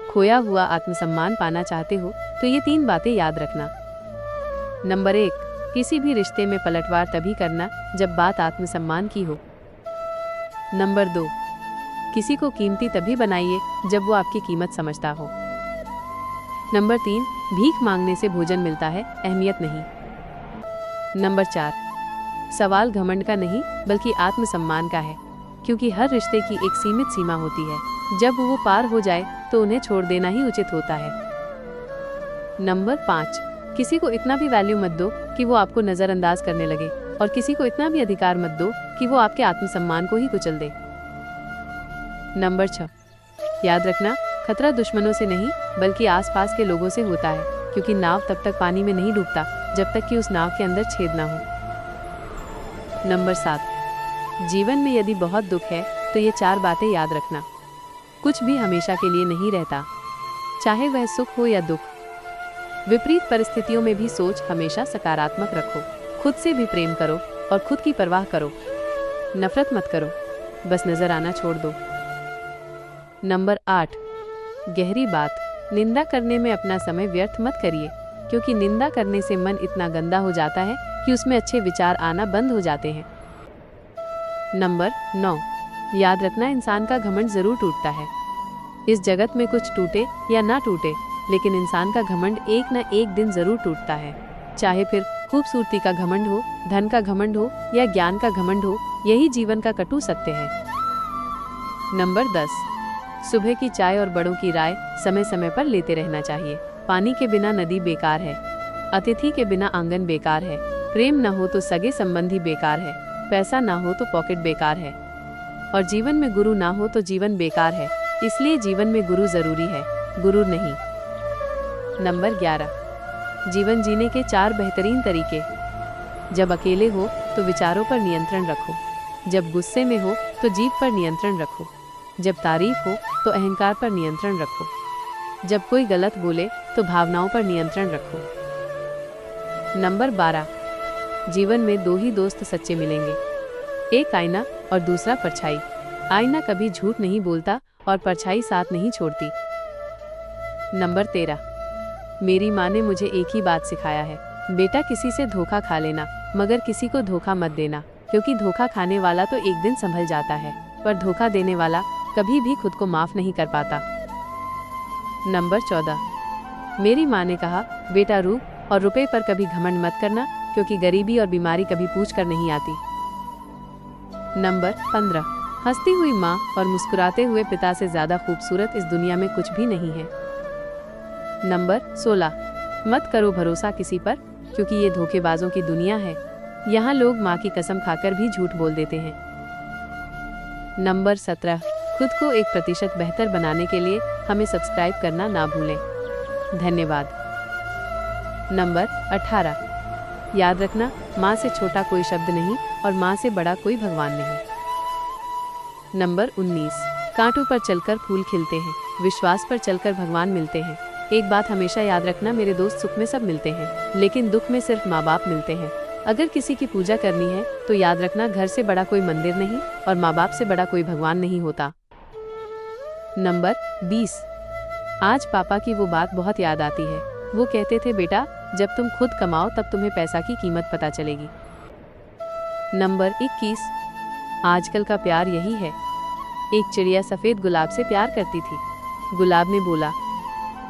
खोया हुआ आत्मसम्मान पाना चाहते हो तो ये 3 बातें याद रखना। नंबर 1, किसी भी रिश्ते में पलटवार तभी करना जब बात आत्मसम्मान की हो। नंबर 2, किसी को कीमती तभी बनाइए जब वो आपकी कीमत समझता हो। नंबर 3, भीख मांगने से भोजन मिलता है, अहमियत नहीं। नंबर 4, सवाल घमंड का नहीं बल्कि आत्मसम्मान का है, क्योंकि हर रिश्ते की एक सीमित सीमा होती है। जब वो पार हो जाए तो उन्हें छोड़ देना ही उचित होता है। नंबर 5, किसी को इतना भी वैल्यू मत दो कि वो आपको नजरअंदाज करने लगे, और किसी को इतना भी अधिकार मत दो कि वो आपके आत्मसम्मान को ही कुचल दे। नंबर 6, याद रखना, खतरा दुश्मनों से नहीं बल्कि आसपास के लोगों से होता है, क्योंकि नाव तब तक पानी में नहीं डूबता जब तक कि उस नाव के अंदर छेद ना हो। नंबर 7, जीवन में यदि बहुत दुख है तो ये 4 बातें याद रखना। कुछ भी हमेशा के लिए नहीं रहता, चाहे वह सुख हो या दुख। विपरीत परिस्थितियों में भी सोच हमेशा सकारात्मक रखो। खुद से भी प्रेम करो और खुद की परवाह करो। नफरत मत करो, बस नजर आना छोड़ दो। नंबर 8, गहरी बात, निंदा करने में अपना समय व्यर्थ मत करिए, क्योंकि निंदा करने से मन इतना गंदा हो जाता है कि उसमें अच्छे विचार आना बंद हो जाते हैं। नंबर 9, याद रखना, इंसान का घमंड जरूर टूटता है। इस जगत में कुछ टूटे या ना टूटे, लेकिन इंसान का घमंड एक न एक दिन जरूर टूटता है। चाहे फिर खूबसूरती का घमंड हो, धन का घमंड हो या ज्ञान का घमंड हो, यही जीवन का कटु सत्य है। नंबर 10, सुबह की चाय और बड़ों की राय समय समय पर लेते रहना चाहिए। पानी के बिना नदी बेकार है, अतिथि के बिना आंगन बेकार है, प्रेम न हो तो सगे संबंधी बेकार है, पैसा ना हो तो पॉकेट बेकार है, और जीवन में गुरु ना हो तो जीवन बेकार है। इसलिए जीवन में गुरु जरूरी है, गुरु नहीं। नंबर 11, जीवन जीने के 4 बेहतरीन तरीके। जब अकेले हो तो विचारों पर नियंत्रण रखो, जब गुस्से में हो तो जीभ पर नियंत्रण रखो, जब तारीफ हो तो अहंकार पर नियंत्रण रखो, जब कोई गलत बोले तो भावनाओं पर नियंत्रण रखो। नंबर 12, जीवन में 2 ही दोस्त सच्चे मिलेंगे, एक आईना और दूसरा परछाई। आईना कभी झूठ नहीं बोलता और परछाई साथ नहीं छोड़ती। नंबर 13, मेरी माँ ने मुझे एक ही बात सिखाया है, बेटा किसी से धोखा खा लेना मगर किसी को धोखा मत देना, क्योंकि धोखा खाने वाला तो एक दिन संभल जाता है, पर धोखा देने वाला कभी भी खुद को माफ नहीं कर पाता। नंबर 14, मेरी माँ ने कहा, बेटा रूप और रुपए पर कभी घमंड मत करना, क्योंकि गरीबी और बीमारी कभी पूछ कर नहीं आती। नंबर 15, हंसती हुई माँ और मुस्कुराते हुए पिता से ज्यादा खूबसूरत इस दुनिया में कुछ भी नहीं है। नंबर 16, मत करो भरोसा किसी पर, क्योंकि ये धोखेबाजों की दुनिया है। यहाँ लोग माँ की कसम खाकर भी झूठ बोल देते हैं। नंबर 17, खुद को 1% बेहतर बनाने के लिए हमें सब्सक्राइब करना ना भूलें। धन्यवाद। नंबर 18, याद रखना, माँ से छोटा कोई शब्द नहीं और माँ से बड़ा कोई भगवान नहीं। नंबर 19, कांटों पर चलकर फूल खिलते हैं, विश्वास पर चलकर भगवान मिलते हैं। एक बात हमेशा याद रखना, मेरे दोस्त सुख में सब मिलते हैं, लेकिन दुख में सिर्फ माँ बाप मिलते हैं। अगर किसी की पूजा करनी है तो याद रखना, घर से बड़ा कोई मंदिर नहीं और माँ बाप से बड़ा कोई भगवान नहीं होता। नंबर 20, आज पापा की वो बात बहुत याद आती है। वो कहते थे, बेटा जब तुम खुद कमाओ तब तुम्हें पैसा की कीमत पता चलेगी। नंबर 21, आजकल का प्यार यही है। एक चिड़िया सफेद गुलाब से प्यार करती थी। गुलाब ने बोला,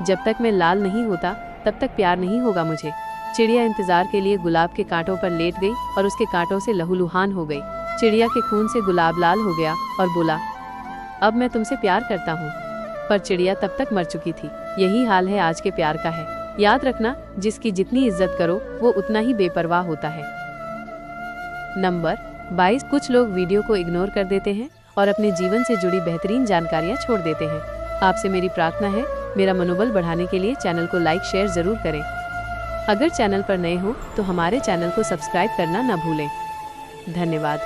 जब तक मैं लाल नहीं होता तब तक प्यार नहीं होगा मुझे। चिड़िया इंतजार के लिए गुलाब के कांटों पर लेट गई और उसके कांटों से लहूलुहान हो गई। चिड़िया के खून से गुलाब लाल हो गया और बोला, अब मैं तुमसे प्यार करता हूँ। पर चिड़िया तब तक मर चुकी थी। यही हाल है आज के प्यार का है। याद रखना, जिसकी जितनी इज्जत करो वो उतना ही बेपरवाह होता है। नंबर 22, कुछ लोग वीडियो को इग्नोर कर देते हैं और अपने जीवन से जुड़ी बेहतरीन जानकारियाँ छोड़ देते हैं। आपसे मेरी प्रार्थना है, मेरा मनोबल बढ़ाने के लिए चैनल को लाइक शेयर जरूर करें। अगर चैनल पर नए हो तो हमारे चैनल को सब्सक्राइब करना न भूलें। धन्यवाद।